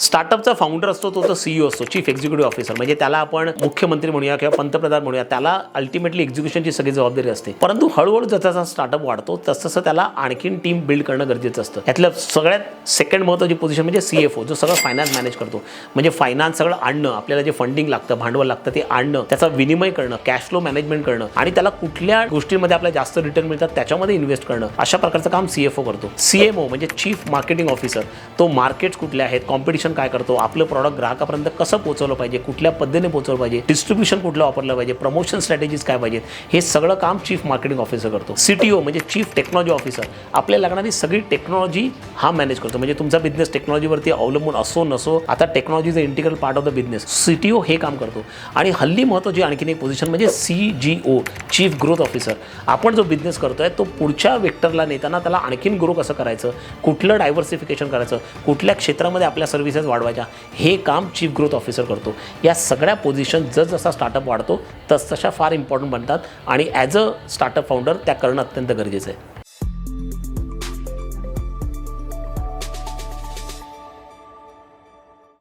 स्टार्टअपचा founder असतो तो CEO असतो, चीफ एक्झिक्युटिव्ह ऑफिसर. म्हणजे त्याला आपण मुख्यमंत्री म्हणूया किंवा पंतप्रधान म्हणूया, त्याला अल्टिमेटली एक्झिक्युशनची सगळी जबाबदारी असते. परंतु हळूहळू जसा स्टार्टअप वाढतो तसं त्याला आणखीन टीम बिल्ड करणं गरजेचं असतं. यातलं सगळ्यात सेकंड महत्त्वाची पोझिशन म्हणजे CFO, जो सगळं फायनान्स मॅनेज करतो. म्हणजे फायनान्स सगळं आणणं, आपल्याला जे फंडिंग लागतं, भांडवल लागतं ते आणणं, त्याचा विनिमय करणं, कॅश फ्लो मॅनेजमेंट करणं आणि त्याला कुठल्या गोष्टींमध्ये आपल्याला जास्त रिटर्न मिळतात त्याच्यामध्ये इन्व्हेस्ट करणं, अशा प्रकारचं काम CFO करतो. CMO म्हणजे चीफ मार्केटिंग ऑफिसर, तो मार्केट्स कुठले आहेत, कॉम्पिटिशन काय करतो, आपलं प्रॉडक्ट ग्राहकापर्यंत कसं पोहोचवलं पाहिजे, कुठल्या पद्धतीने पोहोचवलं पाहिजे, डिस्ट्रीब्युशन कुठलं वापरलं पाहिजे, प्रमोशन स्ट्रॅटेजीज काय पाहिजेत, हे सगळं काम चीफ मार्केटिंग ऑफिसर करतो. CTO म्हणजे चीफ टेक्नॉलॉजी ऑफिसर, आपल्याला लागणारी सगळी टेक्नॉलॉजी हा मॅनेज करतो. म्हणजे तुमचा बिझनेस टेक्नॉलॉजीवरती अवलंबून असो नसो, आता technology is a integral part of the business. CTO हे काम करतो. आणि हल्ली महत्त्वाची आणखीन एक पोझिशन म्हणजे CGO, चीफ ग्रोथ ऑफिसर. आपण जो बिझनेस करतोय तो पुढच्या वेक्टरला नेताना त्याला आणखीन ग्रो कसं करायचं, कुठलं डायव्हर्सिफिकेशन करायचं, कुठल्या क्षेत्रामध्ये आपल्या सर्व्हिसेस वाढवायच्या, हे काम चीफ ग्रोथ ऑफिसर करतो. या सगळ्या पोझिशन जसा स्टार्टअप वाढतो तसतशा फार इम्पॉर्टंट बनतात आणि ॲज अ स्टार्टअप फाउंडर त्या करणं अत्यंत गरजेचं आहे.